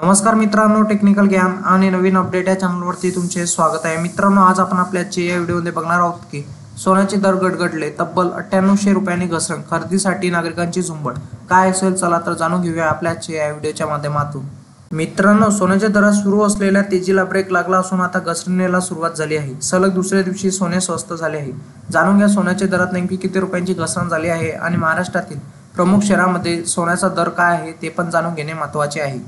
नमस्कार मित्रांनो, टेक्निकल ज्ञान आणि नवीन अपडेट या चॅनलवरती तुमचे स्वागत आहे। मित्रांनो, आज आपण आपल्या या व्हिडिओमध्ये बघणार आहोत की सोन्याचे दर गडगडले, तब्बल 9800 रुपयांनी घसरण, खरेदीसाठी नागरिकांची झुंबड काय असेल, चला तर जाणून घेऊया आपल्या या व्हिडिओच्या माध्यमातून। मित्रांनो, सोन्याच्या दरात सुरू असलेल्या तेजीला ब्रेक लागला असून आता घसरणीला सुरुवात झाली आहे। सलग दुसऱ्या दिवशी सोने स्वस्त झाले आहे। जाणून घ्या सोन्याच्या दरात नेमकी किती रुपयांची घसरण झाली आहे आणि महाराष्ट्रातील प्रमुख शहरांमध्ये सोन्याचा दर काय आहे ते पण जाणून घेणे महत्त्वाचे आहे।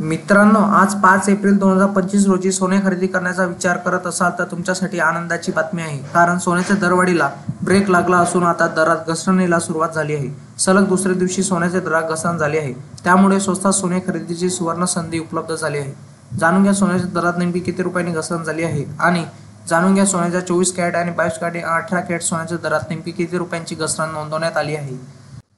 मित्रांनो, आज 5 एप्रिल 2025 रोजी सोने खरेदी करण्याचा विचार करत असाल तर तुमच्यासाठी आनंदाची बातमी आहे, कारण सोन्याच्या दरवाढीला ब्रेक लागला असून आता दरात घसरणीला सुरुवात झाली आहे। सलग दुसऱ्या दिवशी सोन्याच्या दरात घसरण झाली आहे, त्यामुळे स्वस्तात सोने खरेदीची सुवर्ण संधी उपलब्ध झाली आहे। जाणून घ्या सोन्याच्या दरात नेमकी किती रुपयांनी घसरण झाली आहे आणि जाणून घ्या सोन्याच्या 24 कॅरेट आणि 22 कॅरेट 18 कॅरेट सोन्याच्या दरात नेमकी किती रुपयांची घसरण नोंदवण्यात आली आहे।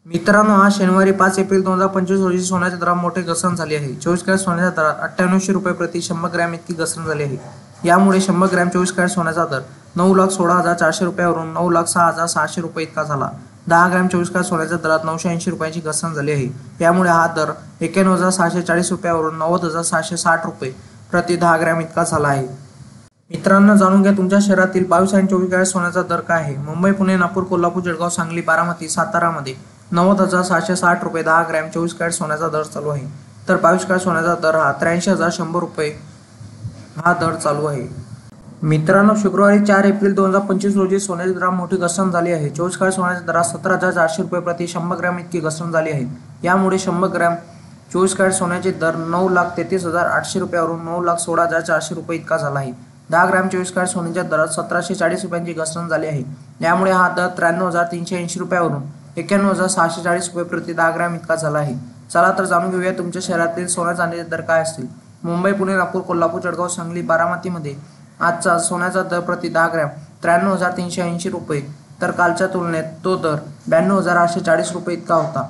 मित्रांनो, आज शनिवारी 5 एप्रिल 2025 रोजी सोन्याच्या दरात मोठी घसरण झाली आहे। 24 कॅरेट सोन्याच्या दरात 9800 रुपये प्रति 100 ग्रॅम इतकी घसरण झाली आहे। यामुळे 100 ग्रॅम 24 कॅरेट सोन्याचा दर 9,16,400 रुपयावरून 9,06,600 रुपये इतका झाला। 10 ग्रॅम 24 कॅरेट सोन्याच्या दरात 980 रुपयांची घसरण झाली आहे। यामुळे हा दर 91,640 रुपयावरून 90,760 रुपये प्रति 10 ग्रॅम इतका झाला आहे। मित्रांनो, जाणून घ्या तुमच्या शहरातील 22 आणि 24 कॅरेट सोन्याचा दर काय आहे। मुंबई, पुणे, नागपूर, कोल्हापूर, जळगाव, सांगली, बारामती, सातारामध्ये 90,760 रुपये 10 ग्रॅम 24 कॅरेट सोन्याचा दर चालू आहे, तर 22 कॅरेट सोन्याचा दर हा 83,100 रुपये हा दर चालू आहे। मित्रांनो, शुक्रवारी 4 एप्रिल 2025 रोजी सोन्याच्या दरात मोठी घसरण झाली आहे। 24 कॅरेट सोन्याच्या दरात 17,400 रुपये प्रति 100 ग्रॅम इतकी घसरण झाली आहे। यामुळे 100 ग्रॅम 24 कॅरेट सोन्याचे दर 9,33,800 रुपयावरून 9,16,400 रुपये इतका झाला आहे। 10 ग्रॅम 24 कॅरेट सोन्याच्या दरात 1,740 रुपयांची घसरण झाली आहे। यामुळे हा दर 93,380 रुपयावरून 91,640 रुपये प्रति 10 ग्रॅम इतका झाला आहे। चला तर जाणून घेऊया तुमच्या शहरातील सोन्या चांदीचे दर काय असतील। मुंबई, पुणे, नागपूर, कोल्हापूर, जळगाव, सांगली, बारामतीमध्ये आजचा सोन्याचा दर प्रति 10 ग्रॅम 93,380 रुपये, तर कालच्या तुलनेत तो दर 92,840 रुपये इतका होता।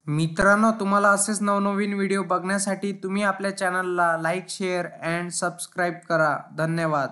मित्रांनो, तुम्हाला असेच नवनवीन व्हिडिओ बघण्यासाठी तुम्ही आपल्या चॅनलला लाईक, शेअर अँड सबस्क्राईब करा। धन्यवाद।